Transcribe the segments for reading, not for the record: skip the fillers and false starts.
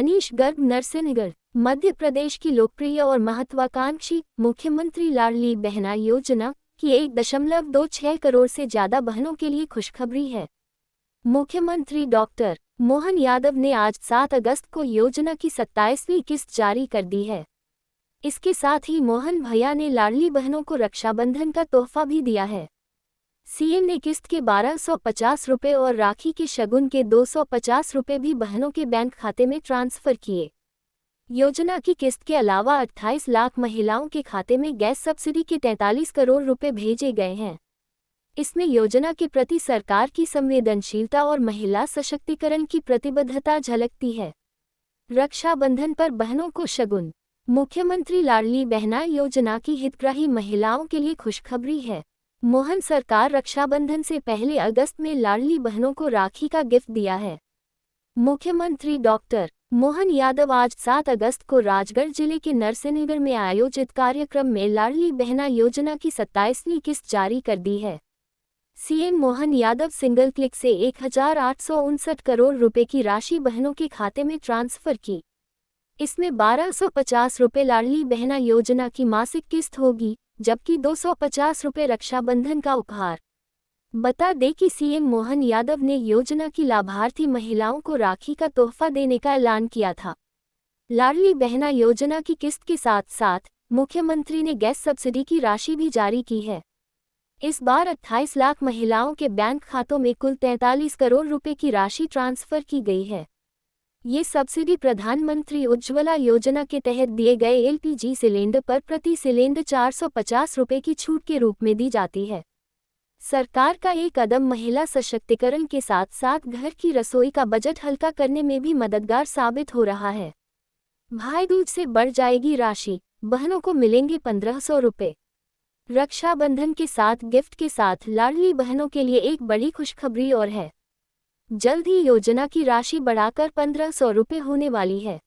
मनीष गर्ग, नरसिंहगढ़। मध्य प्रदेश की लोकप्रिय और महत्वाकांक्षी मुख्यमंत्री लाडली बहना योजना की 1.26 करोड़ से ज्यादा बहनों के लिए खुशखबरी है। मुख्यमंत्री डॉक्टर मोहन यादव ने आज 7 अगस्त को योजना की 27वीं किस्त जारी कर दी है। इसके साथ ही मोहन भैया ने लाडली बहनों को रक्षाबंधन का तोहफा भी दिया है। सीएम ने किस्त के 1250 रुपये और राखी के शगुन के 250 रुपये भी बहनों के बैंक खाते में ट्रांसफर किए। योजना की किस्त के अलावा 28 लाख महिलाओं के खाते में गैस सब्सिडी के 43 करोड़ रुपए भेजे गए हैं। इसमें योजना के प्रति सरकार की संवेदनशीलता और महिला सशक्तिकरण की प्रतिबद्धता झलकती है। रक्षाबंधन पर बहनों को शगुन। मुख्यमंत्री लाडली बहना योजना की हितग्राही महिलाओं के लिए खुशखबरी है। मोहन सरकार रक्षाबंधन से पहले अगस्त में लाडली बहनों को राखी का गिफ्ट दिया है। मुख्यमंत्री डॉक्टर मोहन यादव आज 7 अगस्त को राजगढ़ जिले के नरसिंहगढ़ में आयोजित कार्यक्रम में लाडली बहना योजना की 27वीं किस्त जारी कर दी है। CM Mohan Yadav single click से 1859 करोड़ रुपए की राशि बहनों के खाते में ट्रांसफर की। इसमें 1250 रुपये लाडली बहना योजना की मासिक किस्त होगी, जबकि 250 रुपये रक्षाबंधन का उपहार। बता दें कि सीएम मोहन यादव ने योजना की लाभार्थी महिलाओं को राखी का तोहफा देने का ऐलान किया था। लाडली बहना योजना की किस्त के साथ साथ मुख्यमंत्री ने गैस सब्सिडी की राशि भी जारी की है। इस बार 28 लाख महिलाओं के बैंक खातों में कुल 43 करोड़ रुपए की राशि ट्रांसफर की गई है। ये सब्सिडी प्रधानमंत्री उज्ज्वला योजना के तहत दिए गए एलपीजी सिलेंडर पर प्रति सिलेंडर 450 रुपये की छूट के रूप में दी जाती है। सरकार का ये कदम महिला सशक्तिकरण के साथ साथ घर की रसोई का बजट हल्का करने में भी मददगार साबित हो रहा है। भाई दूज से बढ़ जाएगी राशि, बहनों को मिलेंगे 1500 रुपये। रक्षाबंधन के साथ गिफ्ट के साथ लाडली बहनों के लिए एक बड़ी खुशखबरी और है। जल्द ही योजना की राशि बढ़ाकर 1500 रुपये होने वाली है।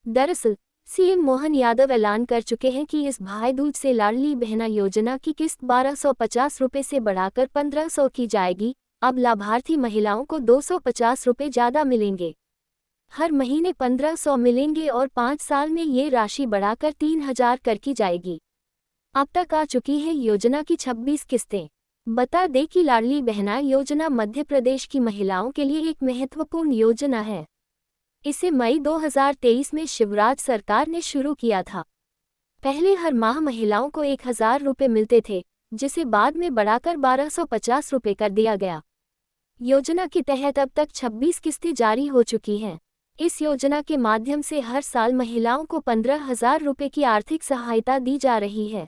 दरअसल सीएम मोहन यादव ऐलान कर चुके हैं कि इस भाई दूज से लाडली बहना योजना की किस्त 1250 रुपये से बढ़ाकर 1500 की जाएगी। अब लाभार्थी महिलाओं को 250 रुपये ज़्यादा मिलेंगे। हर महीने 1500 मिलेंगे और 5 साल में ये राशि बढ़ाकर 3000 कर की जाएगी। अब तक आ चुकी है योजना की 26 किस्तें। बता दें कि लाडली बहना योजना मध्य प्रदेश की महिलाओं के लिए एक महत्वपूर्ण योजना है। इसे मई 2023 में शिवराज सरकार ने शुरू किया था। पहले हर माह महिलाओं को 1000 रुपये मिलते थे, जिसे बाद में बढ़ाकर 1250 रुपये कर दिया गया। योजना के तहत अब तक 26 किस्तें जारी हो चुकी हैं। इस योजना के माध्यम से हर साल महिलाओं को 15,000 रुपये की आर्थिक सहायता दी जा रही है।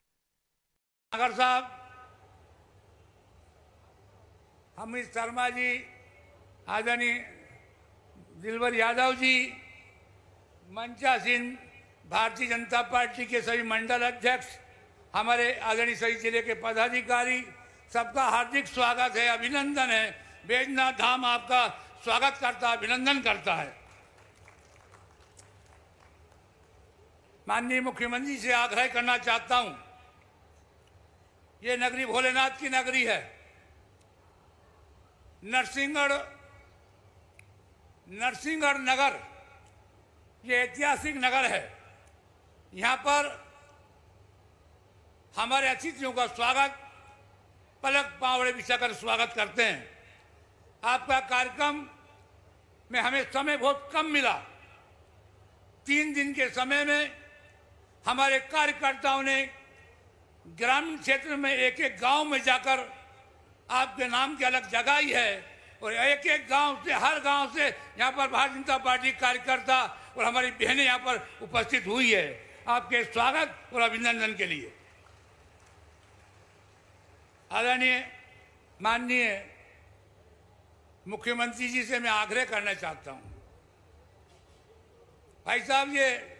नगर साहब, अमित शर्मा जी, आदरणीय दिलवर यादव जी, मंचा सिंह, भारतीय जनता पार्टी के सभी मंडल अध्यक्ष, हमारे आदरणीय सभी जिले के पदाधिकारी, सबका हार्दिक स्वागत है, अभिनंदन है। बैजनाथ धाम आपका स्वागत करता है, अभिनंदन करता है। माननीय मुख्यमंत्री से आग्रह करना चाहता हूं, ये नगरी भोलेनाथ की नगरी है। नरसिंहगढ़ नगर ये ऐतिहासिक नगर है। यहाँ पर हमारे अतिथियों का स्वागत पलक पावड़े बिछाकर स्वागत करते हैं। आपका कार्यक्रम में हमें समय बहुत कम मिला। 3 दिन के समय में हमारे कार्यकर्ताओं ने ग्रामीण क्षेत्र में एक गांव में जाकर आपके नाम की अलग जगाई है और एक गांव से, हर गांव से यहाँ पर भारतीय जनता पार्टी कार्यकर्ता और हमारी बहनें यहाँ पर उपस्थित हुई है आपके स्वागत और अभिनंदन के लिए। आदरणीय माननीय मुख्यमंत्री जी से मैं आग्रह करना चाहता हूँ, भाई साहब, ये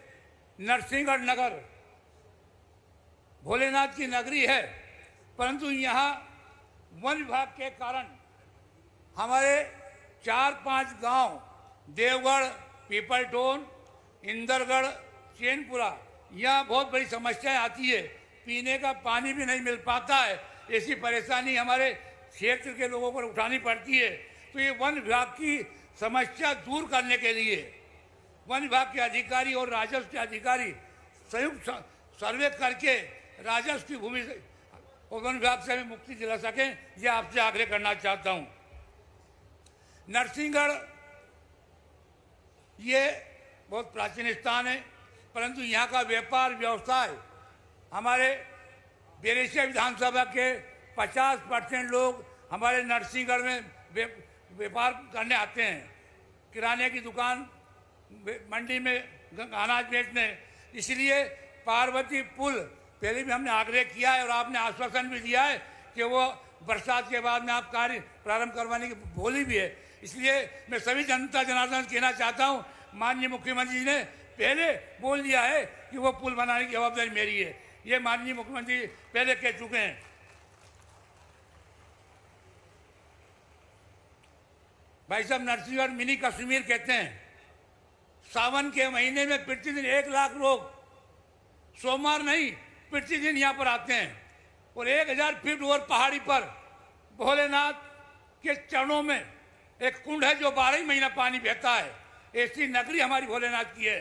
नरसिंहगढ़ नगर भोलेनाथ की नगरी है, परंतु यहाँ वन विभाग के कारण हमारे 4-5 गांव, देवगढ़, पीपलटोन, इंदरगढ़, चैनपुरा, यहाँ बहुत बड़ी समस्याएं आती है। पीने का पानी भी नहीं मिल पाता है। ऐसी परेशानी हमारे क्षेत्र के लोगों पर उठानी पड़ती है। तो ये वन विभाग की समस्या दूर करने के लिए वन विभाग के अधिकारी और राजस्व के अधिकारी संयुक्त सर्वे करके राजस्व की भूमि और वन विभाग से हमें मुक्ति दिला सकें, यह आपसे आग्रह करना चाहता हूं। नरसिंहगढ़ ये बहुत प्राचीन स्थान है, परंतु यहाँ का व्यापार व्यवसाय, हमारे बेरेसिया विधानसभा के 50% लोग हमारे नरसिंहगढ़ में व्यापार करने आते हैं। किराने की दुकान, मंडी में अनाज बेचने। इसलिए पार्वती पुल पहले भी हमने आग्रह किया है और आपने आश्वासन भी दिया है कि वो बरसात के बाद में आप कार्य प्रारंभ करवाने की बोली भी है। इसलिए मैं सभी जनता जनार्दन कहना चाहता हूँ, माननीय मुख्यमंत्री जी ने पहले बोल दिया है कि वो पुल बनाने की जवाबदारी मेरी है। ये माननीय मुख्यमंत्री पहले कह चुके हैं। भाई साहब, नरसिंहगढ़ मिनी कश्मीर कहते हैं। सावन के महीने में प्रतिदिन 1 लाख लोग, सोमवार नहीं प्रतिदिन यहाँ पर आते हैं और 1000 फीट ऊपर पहाड़ी पर भोलेनाथ के चरणों में एक कुंड है जो 12 महीना पानी बहता है। ऐसी नगरी हमारी भोलेनाथ की है।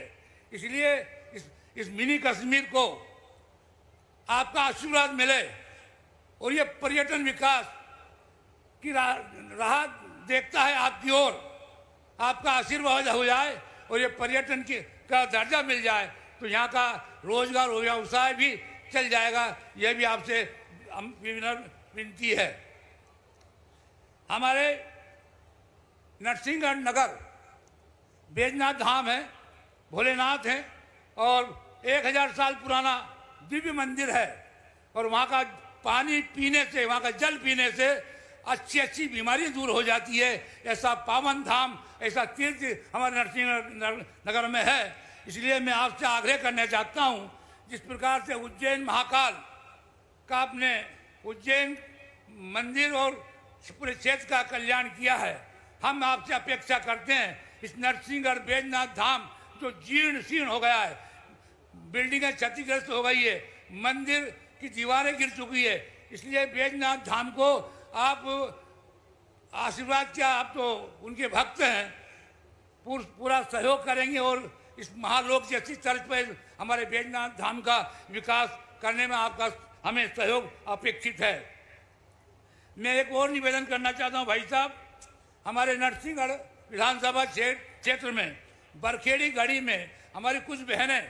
इसलिए इस मिनी कश्मीर को आपका आशीर्वाद मिले और ये पर्यटन विकास की राह देखता है आपकी ओर, आपका आशीर्वाद हो जाए और ये पर्यटन का दर्जा मिल जाए तो यहाँ का रोजगार और व्यवसाय भी चल जाएगा। यह भी आपसे विनती है। हमारे नरसिंहगढ़ नगर बैजनाथ धाम है, भोलेनाथ है और 1000 साल पुराना दिव्य मंदिर है और वहाँ का पानी पीने से, वहाँ का जल पीने से अच्छी बीमारियां दूर हो जाती है। ऐसा पावन धाम, ऐसा तीर्थ हमारे नरसिंहगढ़ नगर में है। इसलिए मैं आपसे आग्रह करना चाहता हूँ, जिस प्रकार से उज्जैन महाकाल का आपने उज्जैन मंदिर और पूरे क्षेत्र का कल्याण किया है, हम आपसे अपेक्षा करते हैं इस नरसिंहगढ़ बैजनाथ धाम जो जीर्ण शीर्ण हो गया है, बिल्डिंगें क्षतिग्रस्त हो गई है, मंदिर की दीवारें गिर चुकी है, इसलिए बैजनाथ धाम को आप आशीर्वाद क्या, आप तो उनके भक्त हैं, पूरा सहयोग करेंगे और इस महालोक जैसी तर्ज पर हमारे बैजनाथ धाम का विकास करने में आपका हमें सहयोग अपेक्षित है। मैं एक और निवेदन करना चाहता हूं भाई साहब, हमारे नरसिंहगढ़ विधानसभा क्षेत्र में बरखेड़ी गढ़ी में हमारी कुछ बहनें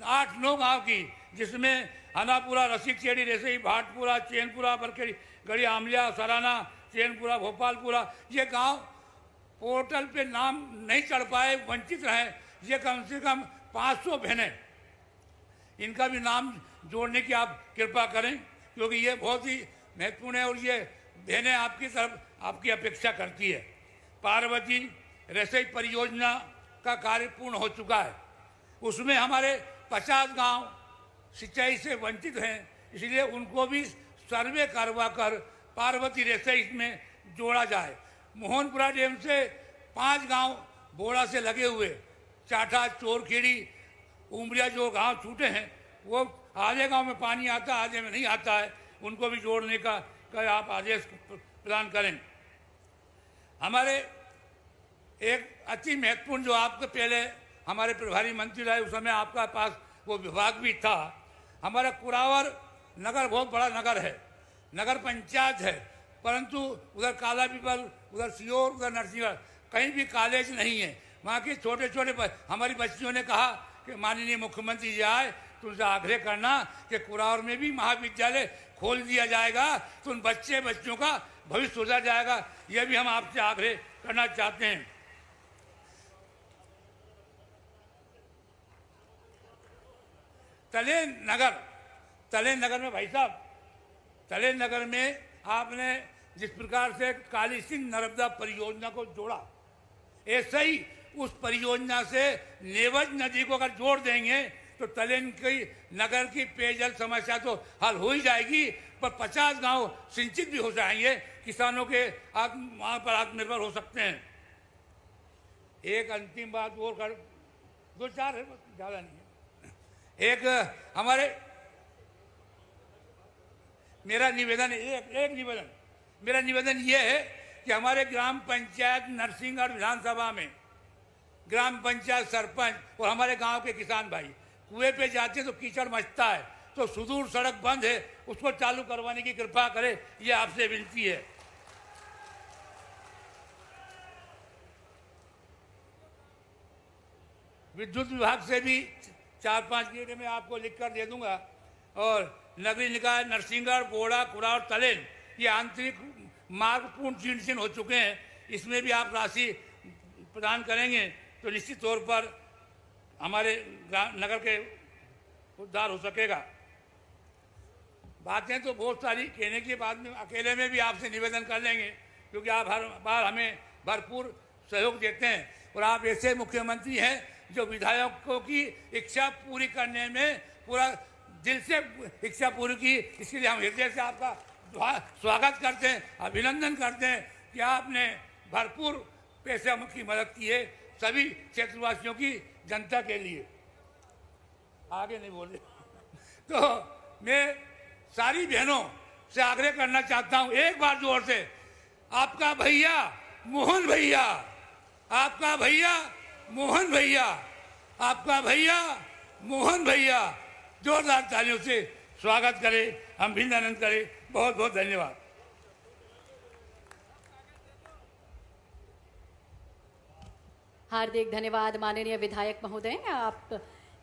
8-9 गांव की, जिसमें हनापुरा, रसिकचेड़ी, रेसई, भाटपुरा, चैनपुरा, बरखेड़ी गढ़ी, आमलिया, सराना, चैनपुरा, भोपालपुरा, ये गांव पोर्टल पे नाम नहीं चढ़ पाए, वंचित रहे। ये कम से कम 500 बहनें, इनका भी नाम जोड़ने की आप कृपा करें, क्योंकि ये बहुत ही महत्वपूर्ण है और ये बहनें आपकी तरफ आपकी अपेक्षा करती है। पार्वती रसोई परियोजना का कार्य पूर्ण हो चुका है, उसमें हमारे 50 गांव सिंचाई से वंचित हैं, इसलिए उनको भी सर्वे करवा कर पार्वती रसोई में जोड़ा जाए। मोहनपुरा डैम से 5 गांव बोड़ा से लगे हुए, चाटा, चोरखेड़ी, उमरिया जो गांव छूटे हैं, वो आधे गांव में पानी आता है, आधे में नहीं आता है, उनको भी जोड़ने का आप आदेश प्रदान करें। हमारे एक अति महत्वपूर्ण जो आपके पहले हमारे प्रभारी मंत्री रहे, उस समय आपका पास वो विभाग भी था। हमारा कुरावर नगर बहुत बड़ा नगर है, नगर पंचायत है, परंतु उधर काला पीपल, उधर सियोर, उधर नरसिंहगढ़ कहीं भी कॉलेज नहीं है। वहाँ के छोटे छोटे हमारी बच्चियों ने कहा कि माननीय मुख्यमंत्री जी आए तो उनसे आग्रह करना कि कुरावर में भी महाविद्यालय खोल दिया जाएगा तो उन बच्चों का भविष्य सुधर जाएगा। यह भी हम आपसे आग्रह करना चाहते हैं। तले नगर में भाई साहब, तले नगर में आपने जिस प्रकार से काली सिंह नर्मदा परियोजना को जोड़ा, ऐसे ही उस परियोजना से नेवज नदी को अगर जोड़ देंगे तो तलेन की नगर की पेयजल समस्या तो हल हो ही जाएगी, पर 50 गांव सिंचित भी हो जाएंगे, किसानों के वहां पर आत्मनिर्भर हो सकते हैं। एक अंतिम बात और कर, 2-4 है, ज्यादा नहीं है। एक हमारे मेरा निवेदन मेरा निवेदन ये है कि हमारे ग्राम पंचायत नरसिंहगढ़ विधानसभा में ग्राम पंचायत सरपंच और हमारे गांव के किसान भाई कुएं पे जाते हैं तो कीचड़ मचता है, तो सुदूर सड़क बंद है, उसको चालू करवाने की कृपा करें, ये आपसे विनती है। विद्युत विभाग से भी 4-5 गेटे में आपको लिखकर दे दूंगा। और नगरीय निकाय नरसिंहगढ़, बोड़ा, कुड़ा और तलेन ये आंतरिक मार्ग पूर्ण जीर्ण हो चुके हैं, इसमें भी आप राशि प्रदान करेंगे तो निश्चित तौर पर हमारे नगर के उद्धार हो सकेगा। बातें तो बहुत सारी कहने के बाद में अकेले में भी आपसे निवेदन कर लेंगे, क्योंकि आप हर बार हमें भरपूर सहयोग देते हैं और आप ऐसे मुख्यमंत्री हैं जो विधायकों की इच्छा पूरी करने में पूरा दिल से इच्छा पूरी की। इसके लिए हम हृदय से आपका स्वागत करते हैं, अभिनंदन करते हैं कि आपने भरपूर पैसे की मदद की है सभी क्षेत्रवासियों की जनता के लिए। आगे नहीं बोले तो मैं सारी बहनों से आग्रह करना चाहता हूं, एक बार जोर से, आपका भैया मोहन भैया, आपका भैया मोहन भैया, आपका भैया मोहन भैया, जोरदार तालियों से स्वागत करें, हम अभिनंदन करें। बहुत बहुत धन्यवाद। हार्दिक धन्यवाद माननीय विधायक महोदय, आप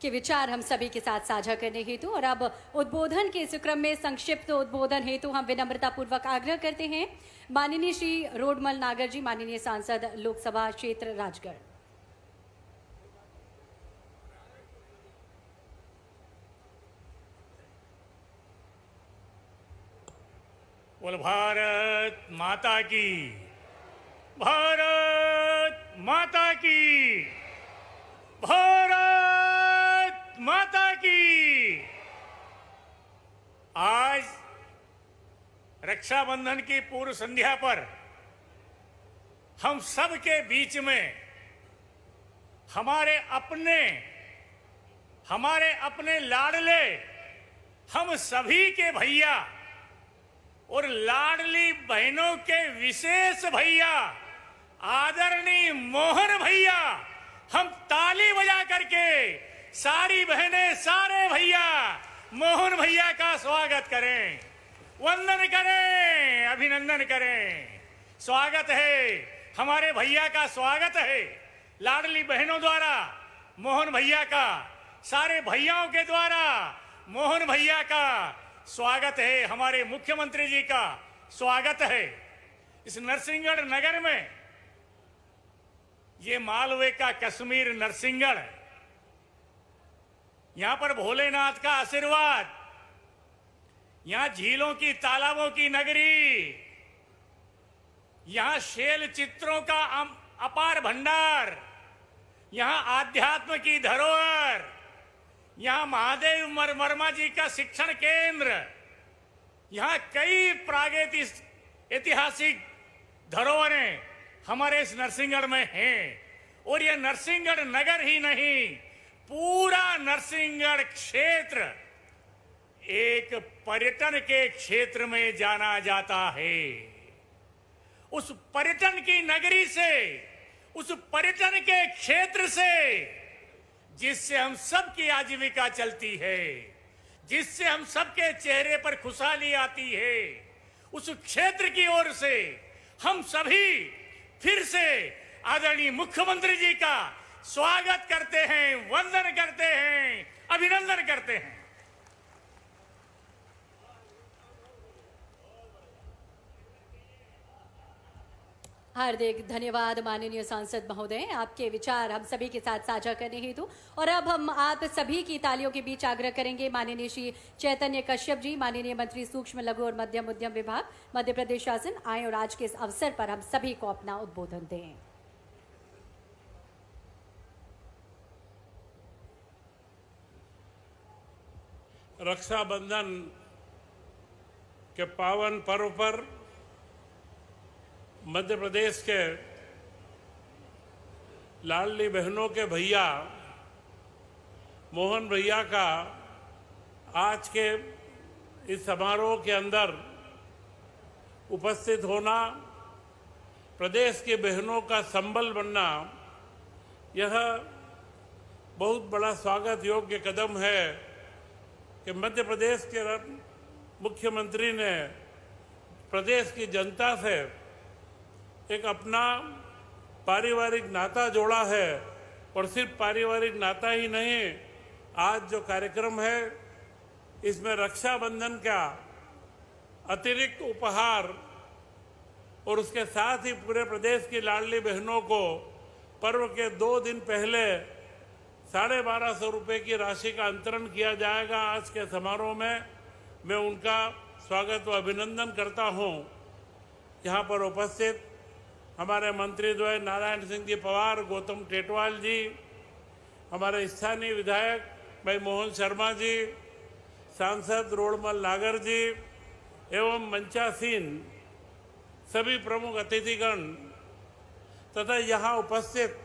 के विचार हम सभी के साथ साझा करने हेतु। और अब उद्बोधन के इस क्रम में संक्षिप्त उद्बोधन हेतु हम विनम्रता पूर्वक आग्रह करते हैं माननीय श्री रोडमल नागर जी, माननीय सांसद लोकसभा क्षेत्र राजगढ़। बोल भारत माता की, भारत माता की, भारत माता की। आज रक्षाबंधन की पूर्व संध्या पर हम सब के बीच में हमारे अपने लाडले, हम सभी के भैया और लाडली बहनों के विशेष भैया आदरणीय मोहन भैया, हम ताली बजा करके सारी बहनें, सारे भैया मोहन भैया का स्वागत करें, वंदन करें, अभिनंदन करें। स्वागत है, हमारे भैया का स्वागत है लाडली बहनों द्वारा मोहन भैया का, सारे भैयाओं के द्वारा मोहन भैया का स्वागत है, हमारे मुख्यमंत्री जी का स्वागत है। इस नरसिंहगढ़ नगर में, ये मालवे का कश्मीर नरसिंहगढ़, यहां पर भोलेनाथ का आशीर्वाद, यहां झीलों की, तालाबों की नगरी, यहां शैल चित्रों का अपार भंडार, यहां आध्यात्म की धरोहर, यहां महादेव वर्मा जी का शिक्षण केंद्र, यहां कई प्रागैतिक ऐतिहासिक धरोहरें हमारे इस नरसिंहगढ़ में हैं। और यह नरसिंहगढ़ नगर ही नहीं, पूरा नरसिंहगढ़ क्षेत्र एक पर्यटन के क्षेत्र में जाना जाता है। उस पर्यटन की नगरी से, उस पर्यटन के क्षेत्र से जिससे हम सबकी आजीविका चलती है, जिससे हम सबके चेहरे पर खुशहाली आती है, उस क्षेत्र की ओर से हम सभी फिर से आदरणीय मुख्यमंत्री जी का स्वागत करते हैं, वंदन करते हैं, अभिनंदन करते हैं। हार्दिक धन्यवाद माननीय सांसद महोदय, आपके विचार हम सभी के साथ साझा करने हेतु। और अब हम आप सभी की तालियों के बीच आग्रह करेंगे माननीय श्री चैतन्य कश्यप जी, माननीय मंत्री सूक्ष्म लघु और मध्यम उद्यम विभाग, मध्य प्रदेश शासन, आए और आज के इस अवसर पर हम सभी को अपना उद्बोधन दें। रक्षाबंधन के पावन पर्व पर मध्य प्रदेश के लाडली बहनों के भैया मोहन भैया का आज के इस समारोह के अंदर उपस्थित होना, प्रदेश की बहनों का संबल बनना यह बहुत बड़ा स्वागत योग्य कदम है कि मध्य प्रदेश के मुख्यमंत्री ने प्रदेश की जनता से एक अपना पारिवारिक नाता जोड़ा है। और सिर्फ पारिवारिक नाता ही नहीं, आज जो कार्यक्रम है इसमें रक्षाबंधन का अतिरिक्त उपहार और उसके साथ ही पूरे प्रदेश की लाडली बहनों को पर्व के 2 दिन पहले 1250 रुपये की राशि का अंतरण किया जाएगा। आज के समारोह में मैं उनका स्वागत व अभिनंदन करता हूं। यहाँ पर उपस्थित हमारे मंत्री द्वय नारायण सिंह जी पवार, गौतम टेटवाल जी, हमारे स्थानीय विधायक भाई मोहन शर्मा जी, सांसद रोड़मल नागर जी एवं मंचासीन सभी प्रमुख अतिथिगण तथा यहाँ उपस्थित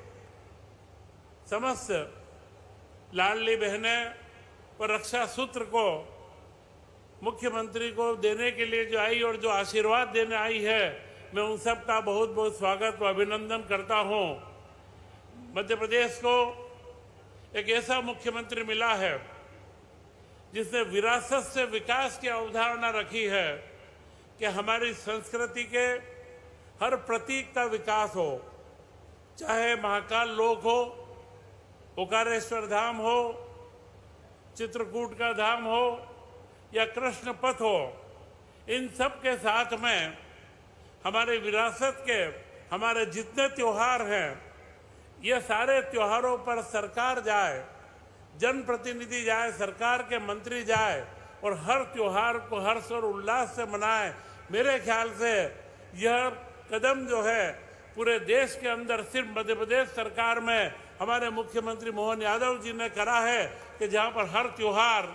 समस्त लाडली बहनें और रक्षा सूत्र को मुख्यमंत्री को देने के लिए जो आई और जो आशीर्वाद देने आई है, मैं उन सब का बहुत बहुत स्वागत व अभिनंदन करता हूं। मध्य प्रदेश को एक ऐसा मुख्यमंत्री मिला है जिसने विरासत से विकास की अवधारणा रखी है कि हमारी संस्कृति के हर प्रतीक का विकास हो, चाहे महाकाल लोक हो, ओकारेश्वर धाम हो, चित्रकूट का धाम हो या कृष्ण पथ हो। इन सब के साथ में हमारे विरासत के हमारे जितने त्योहार हैं, ये सारे त्योहारों पर सरकार जाए, जनप्रतिनिधि जाए, सरकार के मंत्री जाए और हर त्योहार को हर्ष और उल्लास से मनाए। मेरे ख्याल से यह कदम जो है पूरे देश के अंदर सिर्फ मध्य प्रदेश सरकार में हमारे मुख्यमंत्री मोहन यादव जी ने करा है कि जहां पर हर त्योहार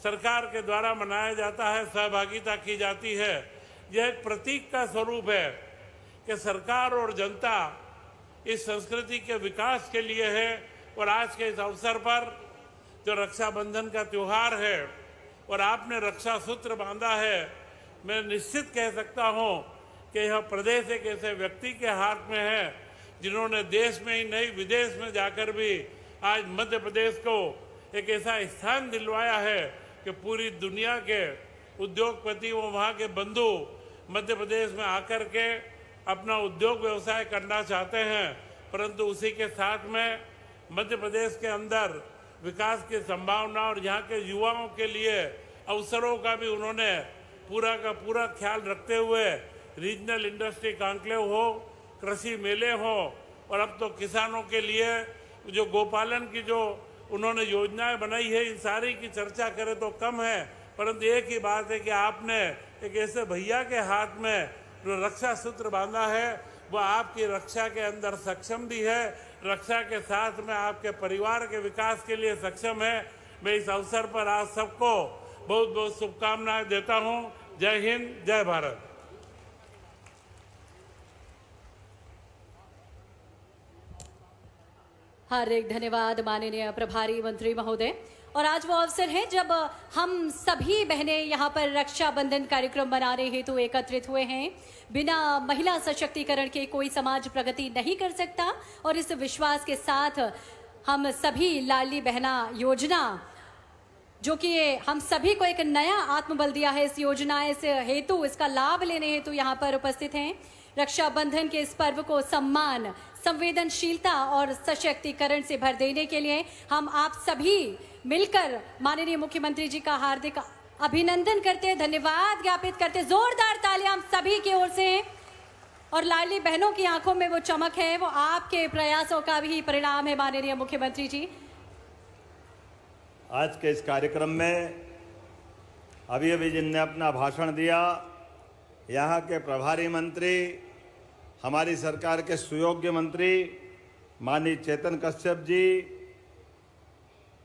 सरकार के द्वारा मनाया जाता है, सहभागिता की जाती है। यह एक प्रतीक का स्वरूप है कि सरकार और जनता इस संस्कृति के विकास के लिए है। और आज के इस अवसर पर जो रक्षाबंधन का त्योहार है और आपने रक्षा सूत्र बांधा है, मैं निश्चित कह सकता हूं कि यह प्रदेश एक ऐसे व्यक्ति के हाथ में है जिन्होंने देश में ही नहीं विदेश में जाकर भी आज मध्य प्रदेश को एक ऐसा स्थान दिलवाया है कि पूरी दुनिया के उद्योगपति व वहाँ के बंधु मध्य प्रदेश में आकर के अपना उद्योग व्यवसाय करना चाहते हैं। परंतु उसी के साथ में मध्य प्रदेश के अंदर विकास की संभावना और यहाँ के युवाओं के लिए अवसरों का भी उन्होंने पूरा का पूरा ख्याल रखते हुए रीजनल इंडस्ट्री कॉन्क्लेव हो, कृषि मेले हो और अब तो किसानों के लिए जो गोपालन की जो उन्होंने योजनाएं बनाई है, इन सारी की चर्चा करें तो कम है। परंतु एक ही बात है कि आपने एक ऐसे भैया के हाथ में जो रक्षा सूत्र बांधा है, वह आपकी रक्षा के अंदर सक्षम भी है, रक्षा के साथ में आपके परिवार के विकास के लिए सक्षम है। मैं इस अवसर पर आज सबको बहुत बहुत शुभकामनाएं देता हूं। जय हिंद, जय भारत। हार्दिक धन्यवाद माननीय प्रभारी मंत्री महोदय। और आज वो अवसर है जब हम सभी बहनें यहाँ पर रक्षाबंधन कार्यक्रम मनाने हेतु एकत्रित हुए हैं। बिना महिला सशक्तिकरण के कोई समाज प्रगति नहीं कर सकता और इस विश्वास के साथ हम सभी लाडली बहना योजना, जो कि हम सभी को एक नया आत्मबल दिया है, इस योजना इस हेतु इसका लाभ लेने हेतु यहाँ पर उपस्थित हैं। रक्षाबंधन के इस पर्व को सम्मान, संवेदनशीलता और सशक्तिकरण से भर देने के लिए हम आप सभी मिलकर माननीय मुख्यमंत्री जी का हार्दिक अभिनंदन करते, धन्यवाद ज्ञापित करते। जोरदार तालियां हम सभी की ओर से। और लाडली बहनों की आंखों में वो चमक है, वो आपके प्रयासों का भी परिणाम है माननीय मुख्यमंत्री जी। आज के इस कार्यक्रम में अभी अभी जिनने अपना भाषण दिया, यहाँ के प्रभारी मंत्री, हमारी सरकार के सुयोग्य मंत्री माननीय चेतन कश्यप जी,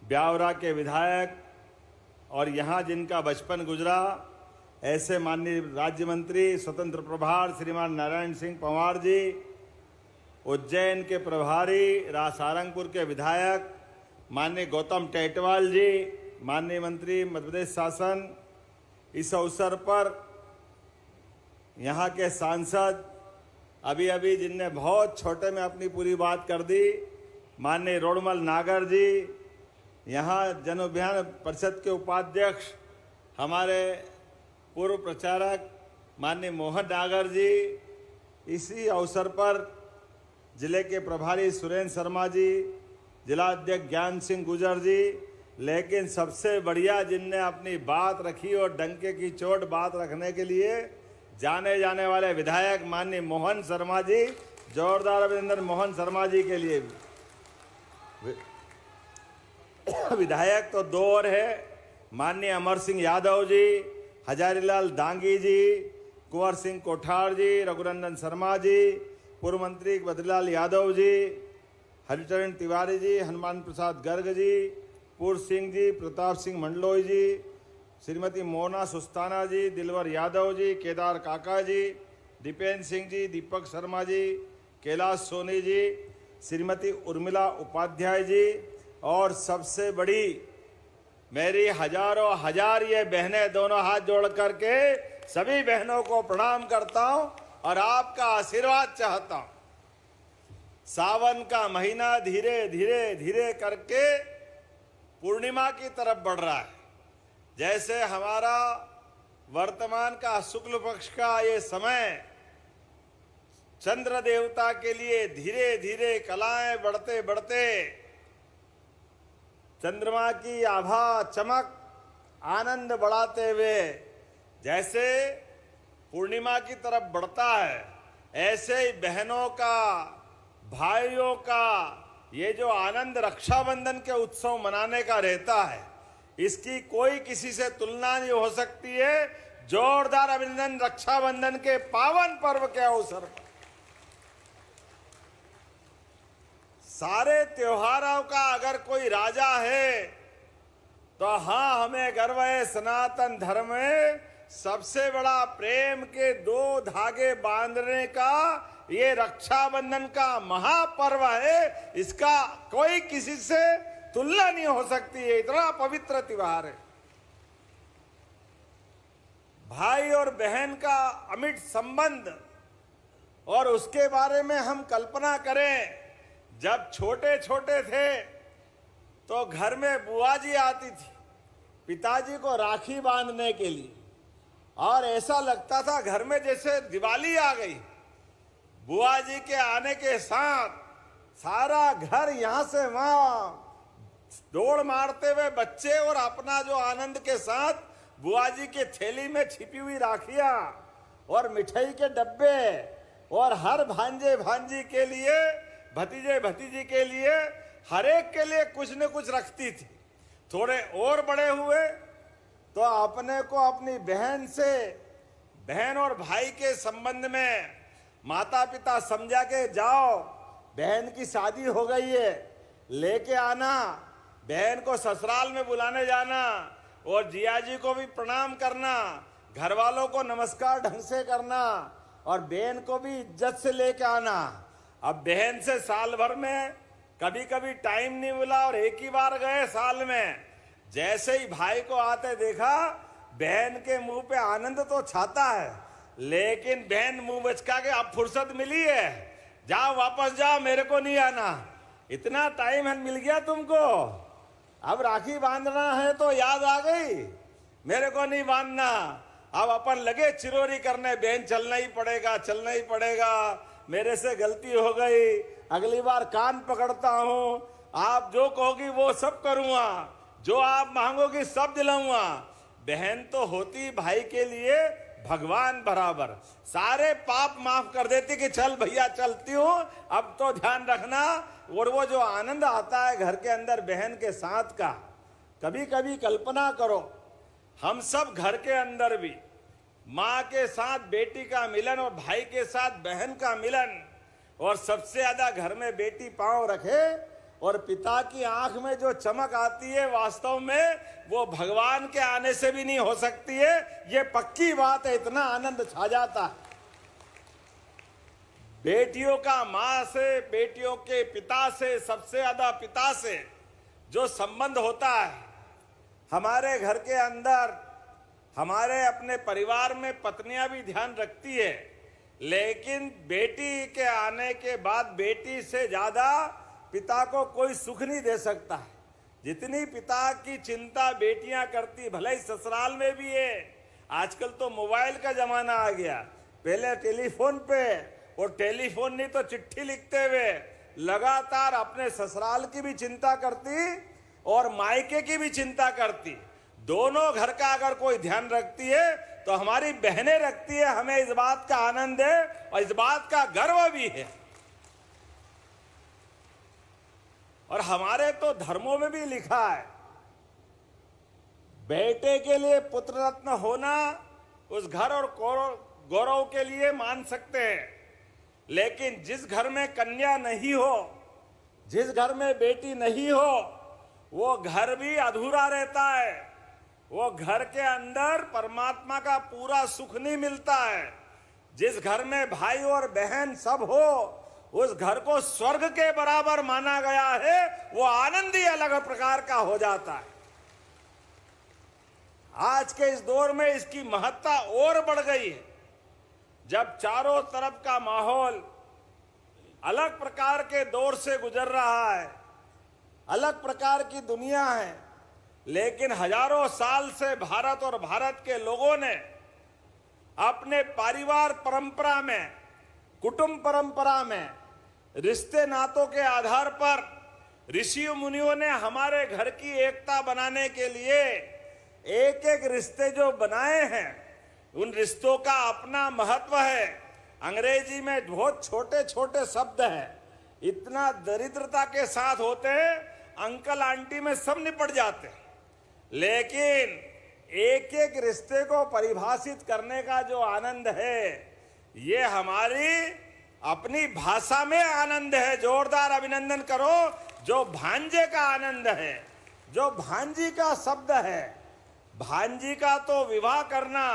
ब्यावरा के विधायक और यहाँ जिनका बचपन गुजरा ऐसे माननीय राज्य मंत्री स्वतंत्र प्रभार श्रीमान नारायण सिंह पंवार जी, उज्जैन के प्रभारी सारंगपुर के विधायक माननीय गौतम टेटवाल जी, माननीय मंत्री मध्य प्रदेश शासन, इस अवसर पर यहाँ के सांसद, अभी अभी जिनने बहुत छोटे में अपनी पूरी बात कर दी, माननीय रोडमल नागर जी, यहाँ जन अभियान परिषद के उपाध्यक्ष हमारे पूर्व प्रचारक माननीय मोहन नागर जी, इसी अवसर पर जिले के प्रभारी सुरेंद्र शर्मा जी, जिला अध्यक्ष ज्ञान सिंह गुजर जी, लेकिन सबसे बढ़िया जिनने अपनी बात रखी और डंके की चोट बात रखने के लिए जाने जाने वाले विधायक माननीय मोहन शर्मा जी, जोरदार अभिनंदन मोहन शर्मा जी के लिए भी। विधायक तो दो और है, माननीय अमर सिंह यादव जी, हजारीलाल दांगी जी, कुंवर सिंह कोठार जी, रघुनंदन शर्मा जी, पूर्व मंत्री बद्रीलाल यादव जी, हरिचरण तिवारी जी, हनुमान प्रसाद गर्ग जी, पूर्व सिंह जी, प्रताप सिंह मंडलोई जी, श्रीमती मोना सुस्ताना जी, दिलवर यादव जी, केदार काका जी, दीपेंद्र सिंह जी, दीपक शर्मा जी, कैलाश सोनी जी, श्रीमती उर्मिला उपाध्याय जी, और सबसे बड़ी मेरी हजारों हजार ये बहनें, दोनों हाथ जोड़ करके सभी बहनों को प्रणाम करता हूं और आपका आशीर्वाद चाहता हूं। सावन का महीना धीरे धीरे धीरे करके पूर्णिमा की तरफ बढ़ रहा है। जैसे हमारा वर्तमान का शुक्ल पक्ष का ये समय चंद्र देवता के लिए धीरे धीरे कलाएं बढ़ते बढ़ते चंद्रमा की आभा चमक आनंद बढ़ाते हुए जैसे पूर्णिमा की तरफ बढ़ता है, ऐसे ही बहनों का, भाइयों का ये जो आनंद रक्षाबंधन के उत्सव मनाने का रहता है, इसकी कोई किसी से तुलना नहीं हो सकती है। जोरदार अभिनंदन रक्षाबंधन के पावन पर्व के अवसर पर। सारे त्योहारों का अगर कोई राजा है तो हाँ, हमें गर्व है सनातन धर्म में सबसे बड़ा प्रेम के दो धागे बांधने का ये रक्षाबंधन का महापर्व है। इसका कोई किसी से तुलना नहीं हो सकती है, इतना पवित्र त्योहार है। भाई और बहन का अमिट संबंध, और उसके बारे में हम कल्पना करें, जब छोटे छोटे थे तो घर में बुआ जी आती थी पिताजी को राखी बांधने के लिए, और ऐसा लगता था घर में जैसे दिवाली आ गई। बुआ जी के आने के साथ सारा घर यहां से वहां दौड़ मारते हुए बच्चे, और अपना जो आनंद के साथ बुआ जी के थैली में छिपी हुई राखियां और मिठाई के डब्बे, और हर भांजे भांजी के लिए, भतीजे भतीजी के लिए, हर एक के लिए कुछ न कुछ रखती थी। थोड़े और बड़े हुए तो अपने को अपनी बहन से, बहन और भाई के संबंध में माता पिता समझा के जाओ, बहन की शादी हो गई है, लेके आना, बहन को ससुराल में बुलाने जाना, और जिया जी को भी प्रणाम करना, घर वालों को नमस्कार ढंग से करना, और बहन को भी इज्जत से लेके आना। अब बहन से साल भर में कभी कभी टाइम नहीं मिला और एक ही बार गए साल में, जैसे ही भाई को आते देखा, बहन के मुंह पे आनंद तो छाता है, लेकिन बहन मुंह बचका के अब फुर्सत मिली है, जाओ वापस जाओ, मेरे को नहीं आना, इतना टाइम मिल गया तुमको, अब राखी बांधना है तो याद आ गई, मेरे को नहीं बांधना, अब अपन लगे चिरोरी करने, बहन चलना ही पड़ेगा, चलना ही पड़ेगा, मेरे से गलती हो गई, अगली बार कान पकड़ता हूं, आप जो कहोगी वो सब करूंगा, जो आप मांगोगी सब दिलाऊंगा। बहन तो होती भाई के लिए भगवान बराबर, सारे पाप माफ कर देती कि चल भैया चलती हूं, अब तो ध्यान रखना। और वो जो आनंद आता है घर के अंदर बहन के साथ का, कभी कभी कल्पना करो, हम सब घर के अंदर भी माँ के साथ बेटी का मिलन और भाई के साथ बहन का मिलन, और सबसे ज्यादा घर में बेटी पांव रखे और पिता की आंख में जो चमक आती है, वास्तव में वो भगवान के आने से भी नहीं हो सकती है, ये पक्की बात है, इतना आनंद छा जाता है। बेटियों का माँ से, बेटियों के पिता से, सबसे ज्यादा पिता से जो संबंध होता है, हमारे घर के अंदर, हमारे अपने परिवार में पत्नियां भी ध्यान रखती है, लेकिन बेटी के आने के बाद बेटी से ज्यादा पिता को कोई सुख नहीं दे सकता है। जितनी पिता की चिंता बेटियां करती, भले ही ससुराल में भी है। आजकल तो मोबाइल का जमाना आ गया, पहले टेलीफोन पे, और टेलीफोन नहीं तो चिट्ठी लिखते हुए लगातार अपने ससुराल की भी चिंता करती और मायके की भी चिंता करती। दोनों घर का अगर कोई ध्यान रखती है तो हमारी बहनें रखती है। हमें इस बात का आनंद है और इस बात का गर्व भी है। और हमारे तो धर्मों में भी लिखा है, बेटे के लिए पुत्र रत्न होना उस घर और गौरव के लिए मान सकते हैं, लेकिन जिस घर में कन्या नहीं हो, जिस घर में बेटी नहीं हो, वो घर भी अधूरा रहता है। वो घर के अंदर परमात्मा का पूरा सुख नहीं मिलता है। जिस घर में भाई और बहन सब हो, उस घर को स्वर्ग के बराबर माना गया है। वो आनंद ही अलग प्रकार का हो जाता है। आज के इस दौर में इसकी महत्ता और बढ़ गई है, जब चारों तरफ का माहौल अलग प्रकार के दौर से गुजर रहा है, अलग प्रकार की दुनिया है। लेकिन हजारों साल से भारत और भारत के लोगों ने अपने परिवार परंपरा में, कुटुंब परंपरा में, रिश्ते नातों के आधार पर ऋषि मुनियों ने हमारे घर की एकता बनाने के लिए एक एक रिश्ते जो बनाए हैं, उन रिश्तों का अपना महत्व है। अंग्रेजी में बहुत छोटे छोटे शब्द हैं, इतना दरिद्रता के साथ होते हैं, अंकल आंटी में सब निपट जाते हैं। लेकिन एक एक रिश्ते को परिभाषित करने का जो आनंद है, ये हमारी अपनी भाषा में आनंद है। जोरदार अभिनंदन करो जो भांजे का आनंद है, जो भांजी का शब्द है। भांजी का तो विवाह करना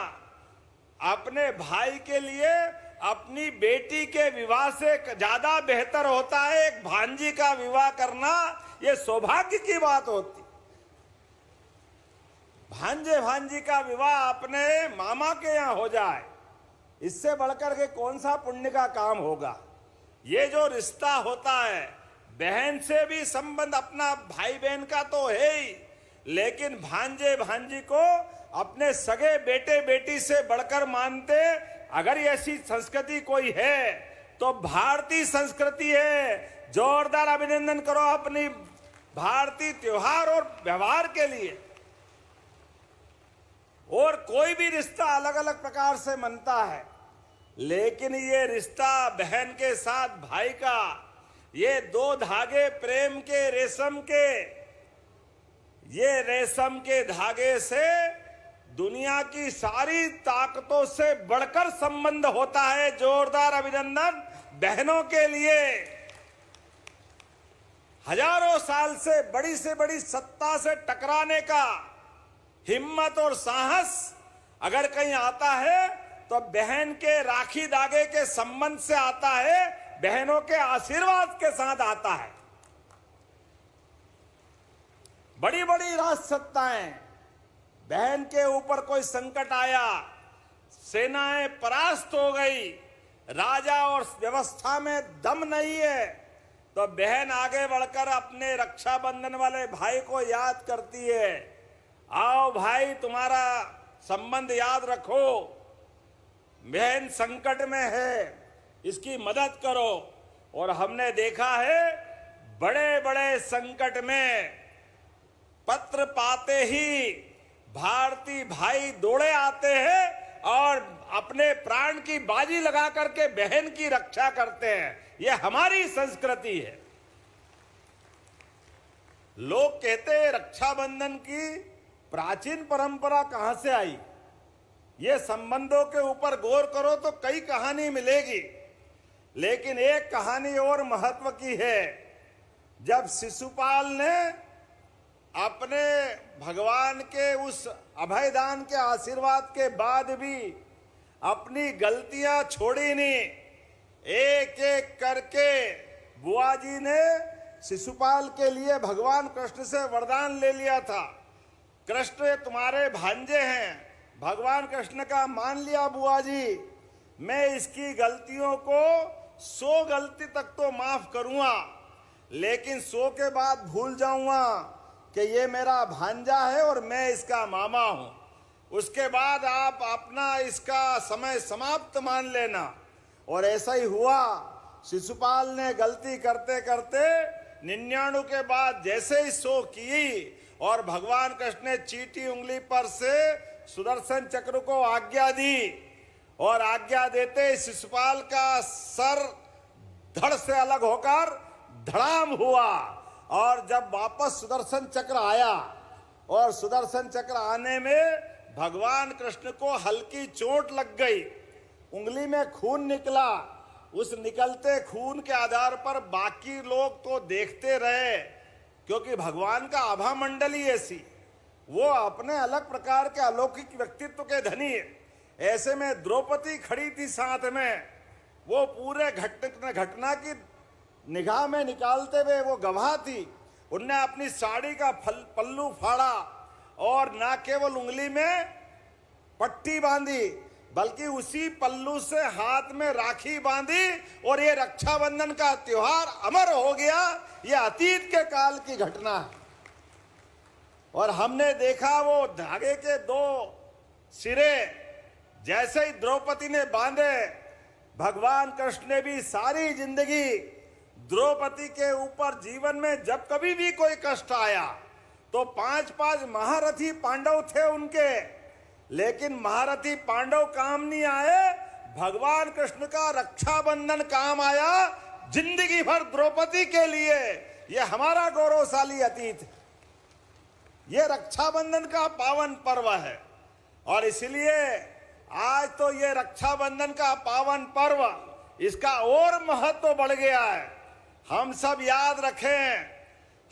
अपने भाई के लिए अपनी बेटी के विवाह से ज्यादा बेहतर होता है। एक भांजी का विवाह करना ये सौभाग्य की बात होती। भांजे भांजी का विवाह अपने मामा के यहाँ हो जाए, इससे बढ़कर के कौन सा पुण्य का काम होगा। ये जो रिश्ता होता है, बहन से भी संबंध अपना भाई बहन का तो है ही, लेकिन भांजे भांजी को अपने सगे बेटे बेटी से बढ़कर मानते। अगर ऐसी संस्कृति कोई है तो भारतीय संस्कृति है। जोरदार अभिनंदन करो अपनी भारतीय त्योहार और व्यवहार के लिए। और कोई भी रिश्ता अलग अलग प्रकार से मनता है, लेकिन ये रिश्ता बहन के साथ भाई का, ये दो धागे प्रेम के रेशम के, ये रेशम के धागे से दुनिया की सारी ताकतों से बढ़कर संबंध होता है। जोरदार अभिनंदन बहनों के लिए। हजारों साल से बड़ी सत्ता से टकराने का हिम्मत और साहस अगर कहीं आता है तो बहन के राखी धागे के संबंध से आता है, बहनों के आशीर्वाद के साथ आता है। बड़ी बड़ी राजसत्ताएं, बहन के ऊपर कोई संकट आया, सेनाएं परास्त हो गई, राजा और व्यवस्था में दम नहीं है, तो बहन आगे बढ़कर अपने रक्षाबंधन वाले भाई को याद करती है। आओ भाई, तुम्हारा संबंध याद रखो, बहन संकट में है, इसकी मदद करो। और हमने देखा है बड़े बड़े संकट में पत्र पाते ही भारतीय भाई दौड़े आते हैं और अपने प्राण की बाजी लगा करके बहन की रक्षा करते हैं। यह हमारी संस्कृति है। लोग कहते हैं रक्षाबंधन की प्राचीन परंपरा कहां से आई। ये संबंधों के ऊपर गौर करो तो कई कहानी मिलेगी, लेकिन एक कहानी और महत्व की है। जब शिशुपाल ने अपने भगवान के उस अभयदान के आशीर्वाद के बाद भी अपनी गलतियां छोड़ी नहीं, एक एक करके बुआ जी ने शिशुपाल के लिए भगवान कृष्ण से वरदान ले लिया था। कृष्ण तुम्हारे भांजे हैं। भगवान कृष्ण का मान लिया बुआ जी, मैं इसकी गलतियों को 100 गलती तक तो माफ करूंगा, लेकिन 100 के बाद भूल जाऊंगा कि ये मेरा भांजा है और मैं इसका मामा हूं। उसके बाद आप अपना इसका समय समाप्त मान लेना। और ऐसा ही हुआ। शिशुपाल ने गलती करते करते 99 के बाद जैसे ही 100 की और भगवान कृष्ण ने चीटी उंगली पर से सुदर्शन चक्र को आज्ञा दी और आज्ञा देते शिशुपाल का सर धड़ से अलग होकर धड़ाम हुआ। और जब वापस सुदर्शन चक्र आया और सुदर्शन चक्र आने में भगवान कृष्ण को हल्की चोट लग गई, उंगली में खून निकला। उस निकलते खून के आधार पर बाकी लोग तो देखते रहे, क्योंकि भगवान का आभा मंडली ऐसी, वो अपने अलग प्रकार के अलौकिक व्यक्तित्व के धनी है। ऐसे में द्रौपदी खड़ी थी साथ में, वो पूरे घटना की निगाह में निकालते हुए वो गवाह थी। उनने अपनी साड़ी का पल्लू फाड़ा और ना केवल उंगली में पट्टी बांधी बल्कि उसी पल्लू से हाथ में राखी बांधी और ये रक्षाबंधन का त्योहार अमर हो गया। ये अतीत के काल की घटना है। और हमने देखा वो धागे के 2 सिरे जैसे ही द्रौपदी ने बांधे, भगवान कृष्ण ने भी सारी जिंदगी द्रौपदी के ऊपर जीवन में जब कभी भी कोई कष्ट आया तो 5 महारथी पांडव थे उनके, लेकिन महारथी पांडव काम नहीं आए, भगवान कृष्ण का रक्षाबंधन काम आया जिंदगी भर द्रौपदी के लिए। यह हमारा गौरवशाली अतीत है। यह रक्षाबंधन का पावन पर्व है और इसलिए आज तो यह रक्षाबंधन का पावन पर्व, इसका और महत्व बढ़ गया है। हम सब याद रखें,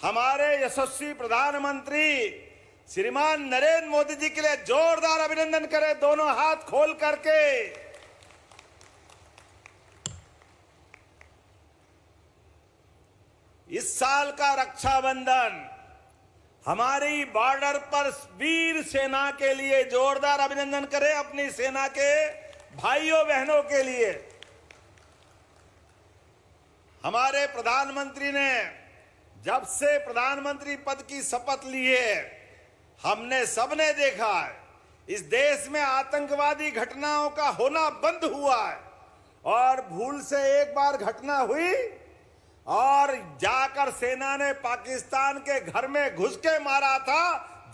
हमारे यशस्वी प्रधानमंत्री श्रीमान नरेंद्र मोदी जी के लिए जोरदार अभिनंदन करें, दोनों हाथ खोल करके। इस साल का रक्षाबंधन हमारी बॉर्डर पर वीर सेना के लिए जोरदार अभिनंदन करें, अपनी सेना के भाइयों बहनों के लिए। हमारे प्रधानमंत्री ने जब से प्रधानमंत्री पद की शपथ ली है, हमने सबने देखा है इस देश में आतंकवादी घटनाओं का होना बंद हुआ है। और भूल से एक बार घटना हुई और जाकर सेना ने पाकिस्तान के घर में घुस के मारा था।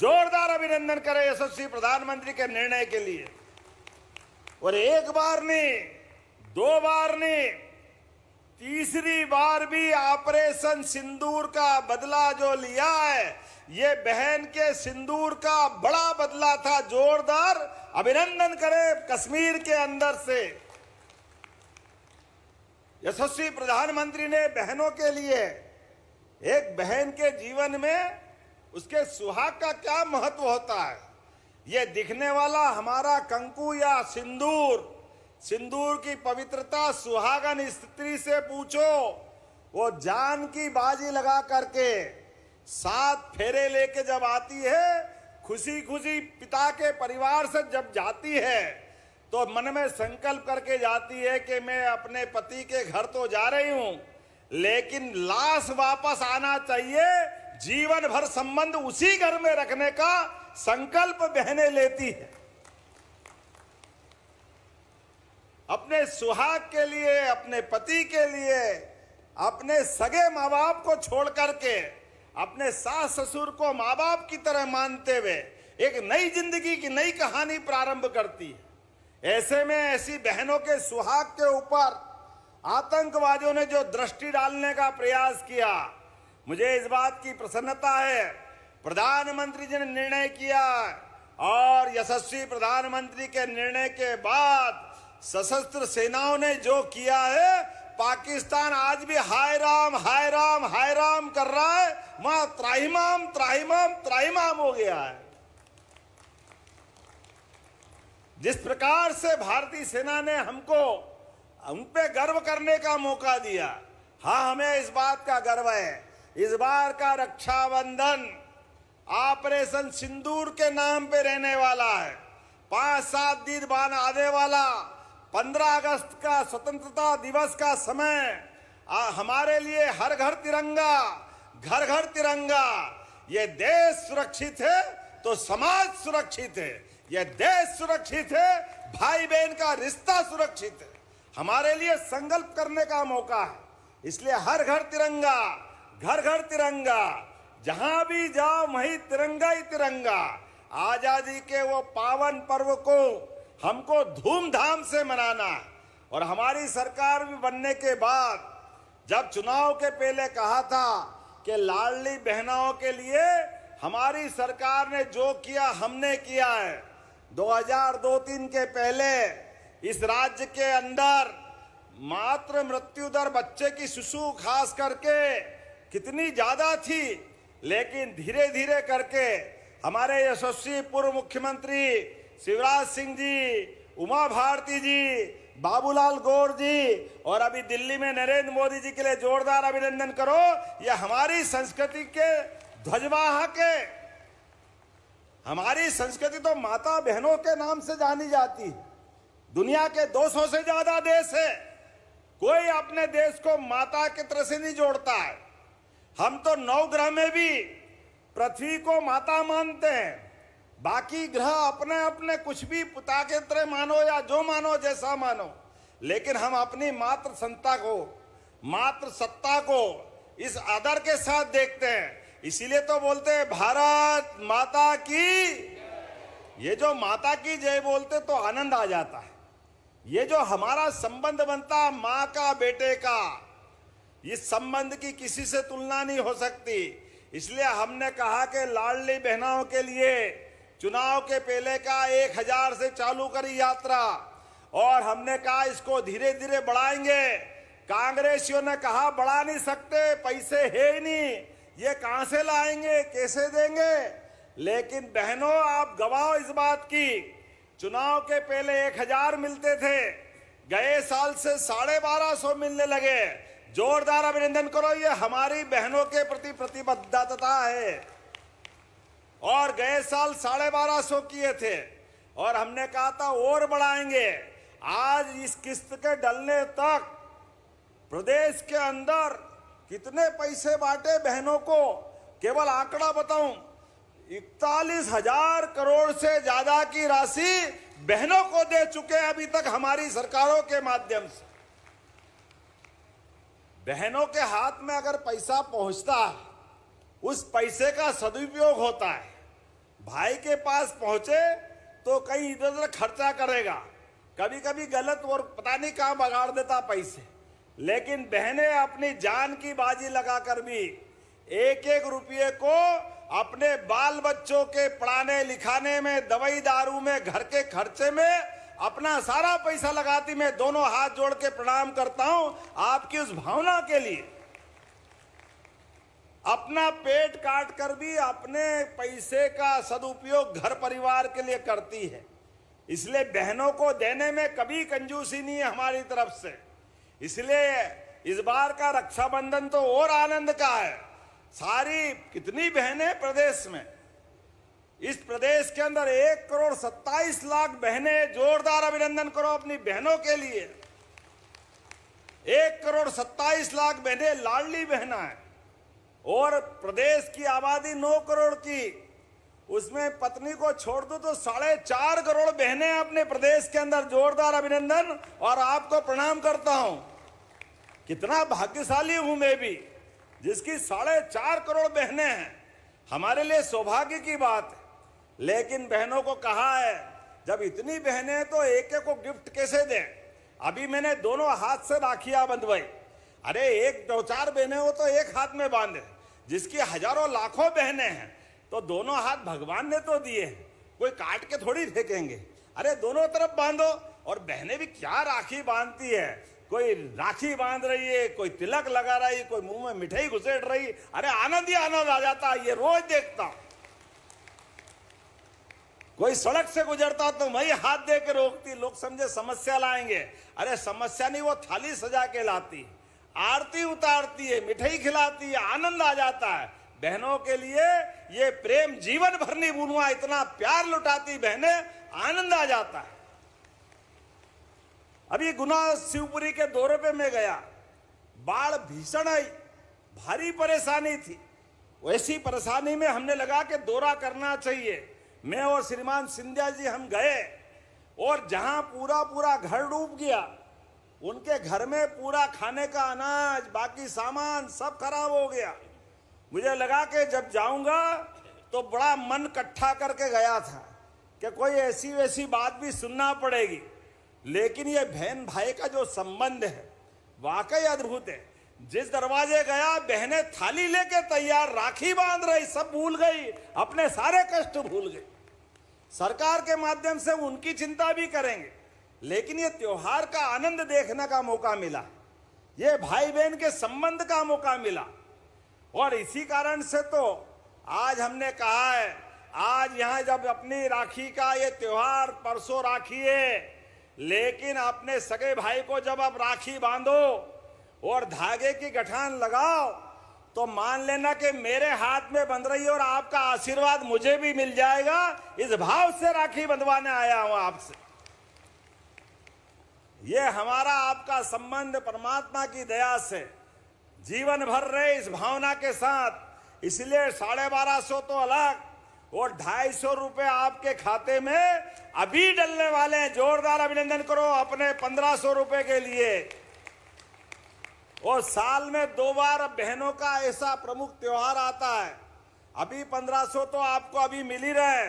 जोरदार अभिनंदन करें यशस्वी प्रधानमंत्री के निर्णय के लिए। और एक बार नहीं, 2 बार नहीं, तीसरी बार भी ऑपरेशन सिंदूर का बदला जो लिया है, ये बहन के सिंदूर का बड़ा बदला था। जोरदार अभिनंदन करें कश्मीर के अंदर से। यशस्वी प्रधानमंत्री ने बहनों के लिए, एक बहन के जीवन में उसके सुहाग का क्या महत्व होता है, ये दिखने वाला हमारा कंकु या सिंदूर, सिंदूर की पवित्रता सुहागन स्त्री से पूछो। वो जान की बाजी लगा करके 7 फेरे लेके जब आती है, खुशी खुशी पिता के परिवार से जब जाती है, तो मन में संकल्प करके जाती है कि मैं अपने पति के घर तो जा रही हूं, लेकिन लाश वापस आना चाहिए। जीवन भर संबंध उसी घर में रखने का संकल्प बहनें लेती है। अपने सुहाग के लिए, अपने पति के लिए, अपने सगे माँ बाप को छोड़ करके अपने सास ससुर को माँ बाप की तरह मानते हुए एक नई जिंदगी की नई कहानी प्रारंभ करती है। ऐसे में ऐसी बहनों के सुहाग के ऊपर आतंकवादियों ने जो दृष्टि डालने का प्रयास किया, मुझे इस बात की प्रसन्नता है प्रधानमंत्री जी ने निर्णय किया और यशस्वी प्रधानमंत्री के निर्णय के बाद सशस्त्र सेनाओं ने जो किया है, पाकिस्तान आज भी हाय राम हाय राम हाय राम कर रहा है। वहां त्राहिमाम त्राहिमाम त्राहिमाम हो गया है। जिस प्रकार से भारतीय सेना ने हमको हम पे गर्व करने का मौका दिया, हाँ हमें इस बात का गर्व है। इस बार का रक्षाबंधन ऑपरेशन सिंदूर के नाम पे रहने वाला है। 5-7 दिन बाद आने वाला 15 अगस्त का स्वतंत्रता दिवस का समय हमारे लिए हर घर तिरंगा, घर घर तिरंगा। ये देश सुरक्षित है तो समाज सुरक्षित है, ये देश सुरक्षित है, भाई बहन का रिश्ता सुरक्षित है। हमारे लिए संकल्प करने का मौका है, इसलिए हर घर तिरंगा, घर घर तिरंगा, जहां भी जाओ वहीं तिरंगा ही तिरंगा। आजादी के वो पावन पर्व को हमको धूमधाम से मनाना है। और हमारी सरकार भी बनने के बाद जब चुनाव के पहले कहा था कि लाडली बहनों के लिए हमारी सरकार ने जो किया हमने किया है। 2002-03 के पहले इस राज्य के अंदर मातृ मृत्यु दर बच्चे की शिशु खास करके कितनी ज्यादा थी, लेकिन धीरे धीरे करके हमारे यशस्वी पूर्व मुख्यमंत्री शिवराज सिंह जी, उमा भारती जी, बाबूलाल गौर जी और अभी दिल्ली में नरेंद्र मोदी जी के लिए जोरदार अभिनंदन करो। यह हमारी संस्कृति के ध्वजवाहक है। हमारी संस्कृति तो माता बहनों के नाम से जानी जाती है। दुनिया के 200 से ज्यादा देश है, कोई अपने देश को माता की तरह से नहीं जोड़ता है। हम तो 9 ग्रह में भी पृथ्वी को माता मानते हैं, बाकी ग्रह अपने अपने कुछ भी पिता के तरह मानो या जो मानो जैसा मानो, लेकिन हम अपनी मातृ सत्ता को इस आदर के साथ देखते हैं। इसीलिए तो बोलते हैं भारत माता की। ये जो माता की जय बोलते तो आनंद आ जाता है। ये जो हमारा संबंध बनता माँ का बेटे का, इस संबंध की किसी से तुलना नहीं हो सकती। इसलिए हमने कहा कि लाडली बहनों के लिए चुनाव के पहले का 1000 से चालू करी यात्रा, और हमने कहा इसको धीरे धीरे बढ़ाएंगे। कांग्रेसियों ने कहा बढ़ा नहीं सकते, पैसे है ही नहीं, ये कहां से लाएंगे, कैसे देंगे। लेकिन बहनों आप गवाह इस बात की, चुनाव के पहले 1000 मिलते थे, गए साल से 1250 मिलने लगे। जोरदार अभिनंदन करो, ये हमारी बहनों के प्रति प्रतिबद्धता है। और गए साल 1250 किए थे और हमने कहा था और बढ़ाएंगे। आज इस किस्त के डलने तक प्रदेश के अंदर कितने पैसे बांटे बहनों को, केवल आंकड़ा बताऊं, 41,000 करोड़ से ज्यादा की राशि बहनों को दे चुके हैं अभी तक हमारी सरकारों के माध्यम से। बहनों के हाथ में अगर पैसा पहुंचता है, उस पैसे का सदुपयोग होता है। भाई के पास पहुंचे तो कहीं इधर उधर खर्चा करेगा, कभी कभी गलत और पता नहीं कहां बगाड़ देता पैसे। लेकिन बहनें अपनी जान की बाजी लगाकर भी एक एक रुपये को अपने बाल बच्चों के पढ़ाने लिखाने में, दवाई दारू में, घर के खर्चे में अपना सारा पैसा लगाती। मैं दोनों हाथ जोड़ के प्रणाम करता हूं आपकी उस भावना के लिए। अपना पेट काट कर भी अपने पैसे का सदुपयोग घर परिवार के लिए करती है। इसलिए बहनों को देने में कभी कंजूसी नहीं है हमारी तरफ से। इसलिए इस बार का रक्षाबंधन तो और आनंद का है। सारी कितनी बहनें प्रदेश में, इस प्रदेश के अंदर 1,27,00,000 बहनें, जोरदार अभिनंदन करो अपनी बहनों के लिए। 1,27,00,000 बहनें लाडली बहना है। और प्रदेश की आबादी 9 करोड़ की, उसमें पत्नी को छोड़ दो तो 4.5 करोड़ बहनें अपने प्रदेश के अंदर। जोरदार अभिनंदन और आपको प्रणाम करता हूं। कितना भाग्यशाली हूं मैं भी, जिसकी 4.5 करोड़ बहनें हैं। हमारे लिए सौभाग्य की बात है। लेकिन बहनों को कहा है जब इतनी बहनें हैं तो एक एक को गिफ्ट कैसे दें। अभी मैंने दोनों हाथ से राखियां बंधवाई। अरे 1-2-4 बहनें हो तो एक हाथ में बांधे, जिसकी हजारों लाखों बहनें हैं तो दोनों हाथ भगवान ने तो दिए हैं, कोई काट के थोड़ी फेंकेंगे। अरे दोनों तरफ बांधो। और बहनें भी क्या राखी बांधती है, कोई राखी बांध रही है, कोई तिलक लगा रही है, कोई मुंह में मिठाई घुसेड़ रही। अरे आनंद ही आनंद आ जाता है। ये रोज देखता हूं। कोई सड़क से गुजरता तो मैं हाथ दे के रोकती, लोग समझे समस्या लाएंगे। अरे समस्या नहीं, वो थाली सजा के लाती, आरती उतारती है, मिठाई खिलाती है, आनंद आ जाता है। बहनों के लिए ये प्रेम जीवन भर नहीं भूलूंगा, इतना प्यार लुटाती बहनें, आनंद आ जाता है। अभी गुना शिवपुरी के दौरे पे मैं गया, बाढ़ भीषण आई, भारी परेशानी थी। वैसी परेशानी में हमने लगा के दौरा करना चाहिए। मैं और श्रीमान सिंधिया जी हम गए और जहां पूरा घर डूब गया, उनके घर में पूरा खाने का अनाज बाकी सामान सब खराब हो गया। मुझे लगा कि जब जाऊंगा तो बड़ा मन इकट्ठा करके गया था कि कोई ऐसी वैसी बात भी सुनना पड़ेगी, लेकिन ये बहन भाई का जो संबंध है वाकई अद्भुत है। जिस दरवाजे गया बहनें थाली लेके तैयार, राखी बांध रही, सब भूल गई, अपने सारे कष्ट भूल गई। सरकार के माध्यम से उनकी चिंता भी करेंगे, लेकिन ये त्योहार का आनंद देखने का मौका मिला, ये भाई बहन के संबंध का मौका मिला। और इसी कारण से तो आज हमने कहा है, आज यहां जब अपनी राखी का ये त्योहार, परसों राखी है, लेकिन अपने सगे भाई को जब आप राखी बांधो और धागे की गठान लगाओ तो मान लेना कि मेरे हाथ में बंध रही है और आपका आशीर्वाद मुझे भी मिल जाएगा। इस भाव से राखी बंधवाने आया हूं आपसे। ये हमारा आपका संबंध परमात्मा की दया से जीवन भर रहे इस भावना के साथ। इसलिए 1250 तो अलग और 250 रुपए आपके खाते में अभी डलने वाले हैं। जोरदार अभिनंदन करो अपने 1500 रुपए के लिए। और साल में 2 बार बहनों का ऐसा प्रमुख त्योहार आता है। अभी 1500 तो आपको अभी मिल ही रहे,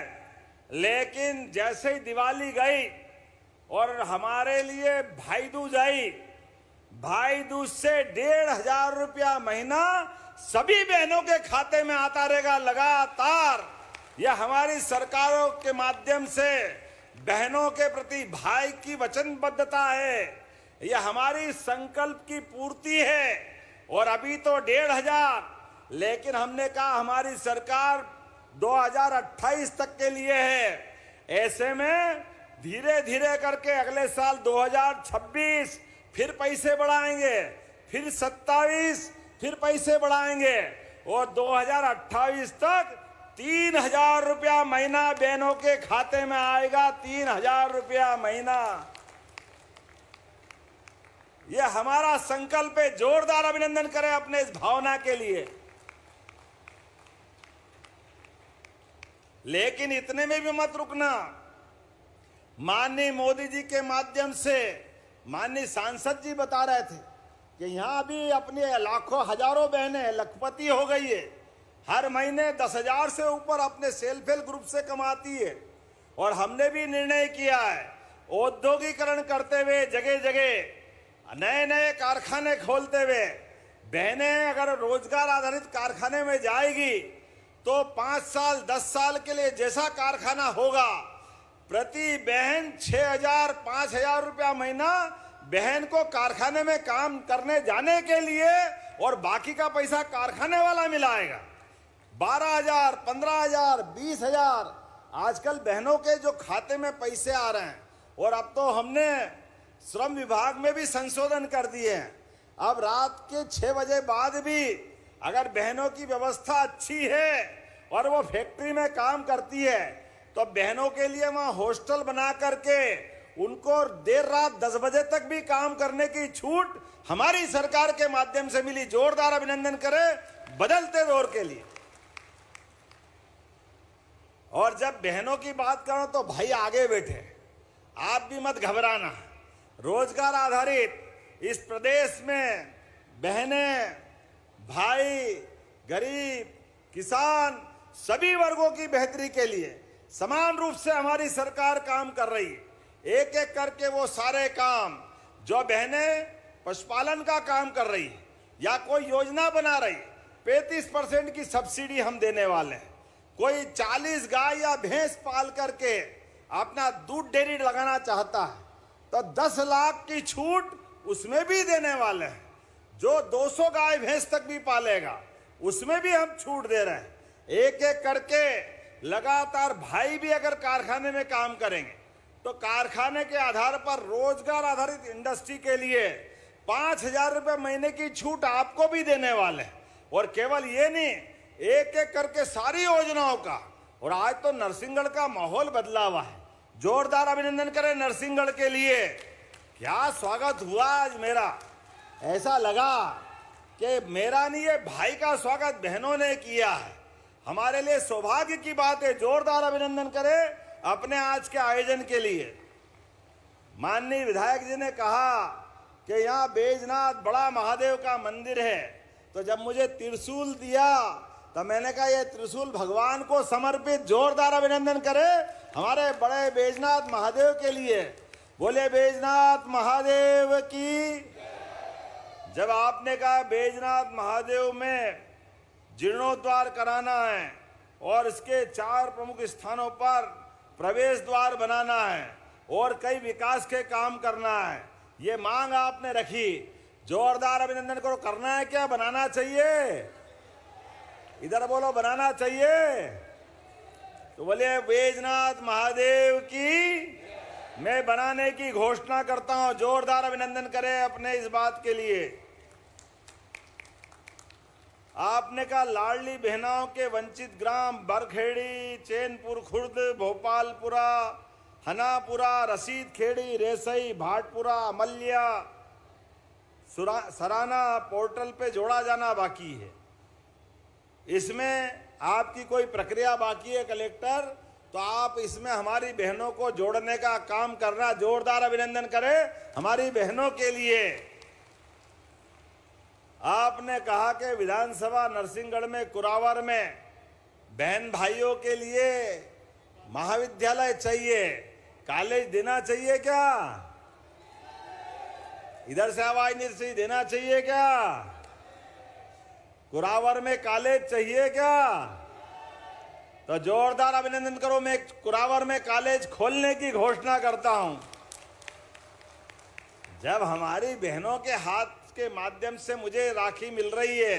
लेकिन जैसे ही दिवाली गई और हमारे लिए भाई दूज आई, भाई दूज से 1500 रुपया महीना सभी बहनों के खाते में आता रहेगा लगातार। यह हमारी सरकारों के माध्यम से बहनों के प्रति भाई की वचनबद्धता है, यह हमारी संकल्प की पूर्ति है। और अभी तो 1500, लेकिन हमने कहा हमारी सरकार 2028 तक के लिए है। ऐसे में धीरे धीरे करके अगले साल 2026 फिर पैसे बढ़ाएंगे, फिर 27 फिर पैसे बढ़ाएंगे और 2028 तक 3000 रुपया महीना बहनों के खाते में आएगा। 3000 रुपया महीना, यह हमारा संकल्प है। जोरदार अभिनंदन करें अपने इस भावना के लिए। लेकिन इतने में भी मत रुकना। माननीय मोदी जी के माध्यम से माननीय सांसद जी बता रहे थे कि यहां भी अपनी लाखों हजारों बहनें लखपति हो गई है। हर महीने 10,000 से ऊपर अपने सेल्फ हेल्प ग्रुप से कमाती है। और हमने भी निर्णय किया है औद्योगिकरण करते हुए जगह जगह नए नए कारखाने खोलते हुए बहनें अगर रोजगार आधारित कारखाने में जाएगी तो 5 साल 10 साल के लिए जैसा कारखाना होगा, प्रति बहन 6,000 5,000 रुपया महीना बहन को कारखाने में काम करने जाने के लिए और बाकी का पैसा कारखाने वाला मिलाएगा। 12,000 15,000 20,000 आजकल बहनों के जो खाते में पैसे आ रहे हैं। और अब तो हमने श्रम विभाग में भी संशोधन कर दिए हैं। अब रात के 6 बजे बाद भी अगर बहनों की व्यवस्था अच्छी है और वो फैक्ट्री में काम करती है तो बहनों के लिए वहां हॉस्टल बना करके उनको देर रात 10 बजे तक भी काम करने की छूट हमारी सरकार के माध्यम से मिली। जोरदार अभिनंदन करें बदलते दौर के लिए। और जब बहनों की बात करो तो भाई आगे बैठे, आप भी मत घबराना। रोजगार आधारित इस प्रदेश में बहनें, भाई, गरीब, किसान सभी वर्गों की बेहतरी के लिए समान रूप से हमारी सरकार काम कर रही है। एक एक करके वो सारे काम जो बहनें पशुपालन का काम कर रही है या कोई योजना बना रही, 35% की सब्सिडी हम देने वाले हैं। कोई 40 गाय या भैंस पाल करके अपना दूध डेयरी लगाना चाहता है तो 10 लाख की छूट उसमें भी देने वाले हैं। जो 200 गाय भैंस तक भी पालेगा उसमें भी हम छूट दे रहे हैं। एक एक करके लगातार भाई भी अगर कारखाने में काम करेंगे तो कारखाने के आधार पर रोजगार आधारित इंडस्ट्री के लिए 5,000 रुपये महीने की छूट आपको भी देने वाले हैं। और केवल ये नहीं, एक एक करके सारी योजनाओं का। और आज तो नरसिंहगढ़ का माहौल बदला हुआ है। जोरदार अभिनंदन करें नरसिंहगढ़ के लिए। क्या स्वागत हुआ आज मेरा, ऐसा लगा कि मेरा नहीं, ये भाई का स्वागत बहनों ने किया है। हमारे लिए सौभाग्य की बात है। जोरदार अभिनंदन करें अपने आज के आयोजन के लिए। माननीय विधायक जी ने कहा कि यहाँ बैजनाथ बड़ा महादेव का मंदिर है, तो जब मुझे त्रिशूल दिया तो मैंने कहा ये त्रिशूल भगवान को समर्पित। जोरदार अभिनंदन करें हमारे बड़े बैजनाथ महादेव के लिए। बोले बैजनाथ महादेव की। जब आपने कहा बैजनाथ महादेव में जीर्णोद्धार कराना है और इसके 4 प्रमुख स्थानों पर प्रवेश द्वार बनाना है और कई विकास के काम करना है, ये मांग आपने रखी। जोरदार अभिनंदन करो। करना है क्या? बनाना चाहिए? इधर बोलो, बनाना चाहिए? तो बोले बैजनाथ महादेव की मैं बनाने की घोषणा करता हूं। जोरदार अभिनंदन करें अपने इस बात के लिए। आपने कहा लाडली बहनाओं के वंचित ग्राम बरखेड़ी, चैनपुर खुर्द, भोपालपुरा, हनापुरा, रसीद खेड़ी, रेसई, भाटपुरा, अमल्या, सराना पोर्टल पे जोड़ा जाना बाकी है। इसमें आपकी कोई प्रक्रिया बाकी है कलेक्टर, तो आप इसमें हमारी बहनों को जोड़ने का काम करना। जोरदार अभिनंदन करें हमारी बहनों के लिए। आपने कहा कि विधानसभा नरसिंहगढ़ में कुरावर में बहन भाइयों के लिए महाविद्यालय चाहिए, कॉलेज देना चाहिए क्या? इधर से आवाज नहीं से देना चाहिए क्या? कुरावर में कॉलेज चाहिए क्या? तो जोरदार अभिनंदन करो। मैं कुरावर में कॉलेज खोलने की घोषणा करता हूं। जब हमारी बहनों के हाथ के माध्यम से मुझे राखी मिल रही है,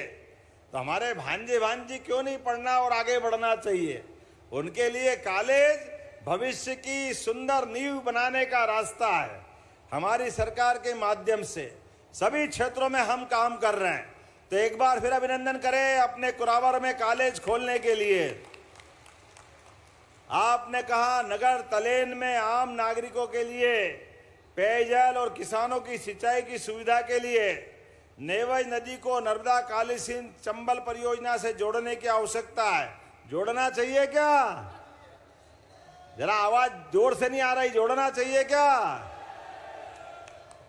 तो हमारे भांजे भांजी क्यों नहीं पढ़ना और आगे बढ़ना चाहिए? उनके लिए कॉलेज भविष्य की सुंदर नींव बनाने का रास्ता है। हमारी सरकार के माध्यम से सभी क्षेत्रों में हम काम कर रहे हैं। तो एक बार फिर अभिनंदन करें अपने कुरावर में कॉलेज खोलने के लिए। आपने कहा नगर तलेन में आम नागरिकों के लिए पेयजल और किसानों की सिंचाई की सुविधा के लिए नेवज नदी को नर्मदा काली सिंध चंबल परियोजना से जोड़ने की आवश्यकता है। जोड़ना चाहिए क्या? जरा आवाज जोर से नहीं आ रही। जोड़ना चाहिए क्या?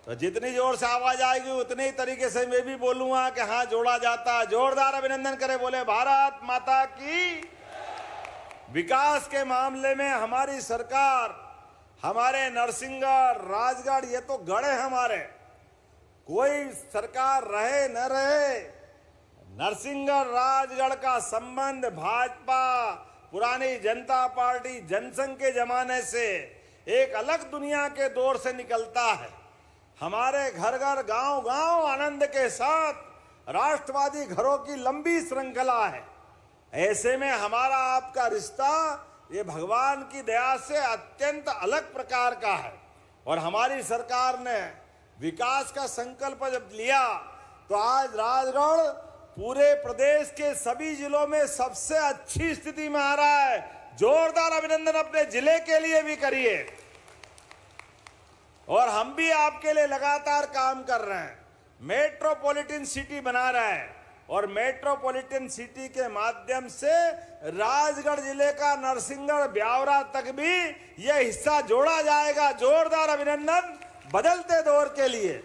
तो जितनी जोर से आवाज आएगी उतनी ही तरीके से मैं भी बोलूंगा कि हाँ जोड़ा जाता। जोरदार अभिनंदन करें। बोले भारत माता की। विकास के मामले में हमारी सरकार, हमारे नरसिंहगढ़, राजगढ़, ये तो गढ़ है हमारे। कोई सरकार रहे न रहे, नरसिंहगढ़ राजगढ़ का संबंध भाजपा, पुरानी जनता पार्टी, जनसंघ के जमाने से एक अलग दुनिया के दौर से निकलता है। हमारे घर घर गांव गांव आनंद के साथ राष्ट्रवादी घरों की लंबी श्रृंखला है। ऐसे में हमारा आपका रिश्ता ये भगवान की दया से अत्यंत अलग प्रकार का है। और हमारी सरकार ने विकास का संकल्प जब लिया तो आज राजगढ़ पूरे प्रदेश के सभी जिलों में सबसे अच्छी स्थिति में आ रहा है। जोरदार अभिनंदन अपने जिले के लिए भी करिए। और हम भी आपके लिए लगातार काम कर रहे हैं। मेट्रोपॉलिटन सिटी बना रहे हैं और मेट्रोपॉलिटन सिटी के माध्यम से राजगढ़ जिले का नरसिंहगढ़ ब्यावरा तक भी यह हिस्सा जोड़ा जाएगा। जोरदार अभिनंदन बदलते दौर के लिए।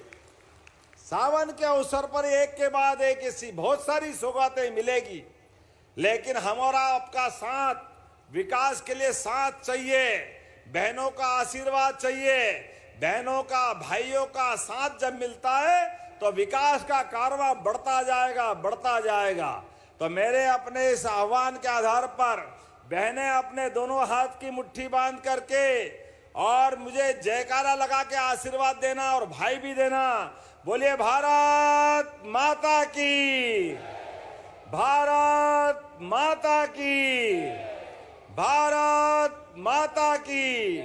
सावन के अवसर पर एक के बाद एक ऐसी बहुत सारी सौगातें मिलेगी, लेकिन हमारा आपका साथ, विकास के लिए साथ चाहिए, बहनों का आशीर्वाद चाहिए। बहनों का, भाइयों का साथ जब मिलता है तो विकास का कारवां बढ़ता जाएगा, बढ़ता जाएगा। तो मेरे अपने इस आह्वान के आधार पर बहनें अपने दोनों हाथ की मुट्ठी बांध करके और मुझे जयकारा लगा के आशीर्वाद देना और भाई भी देना। बोलिए भारत माता की, भारत माता की, भारत माता की।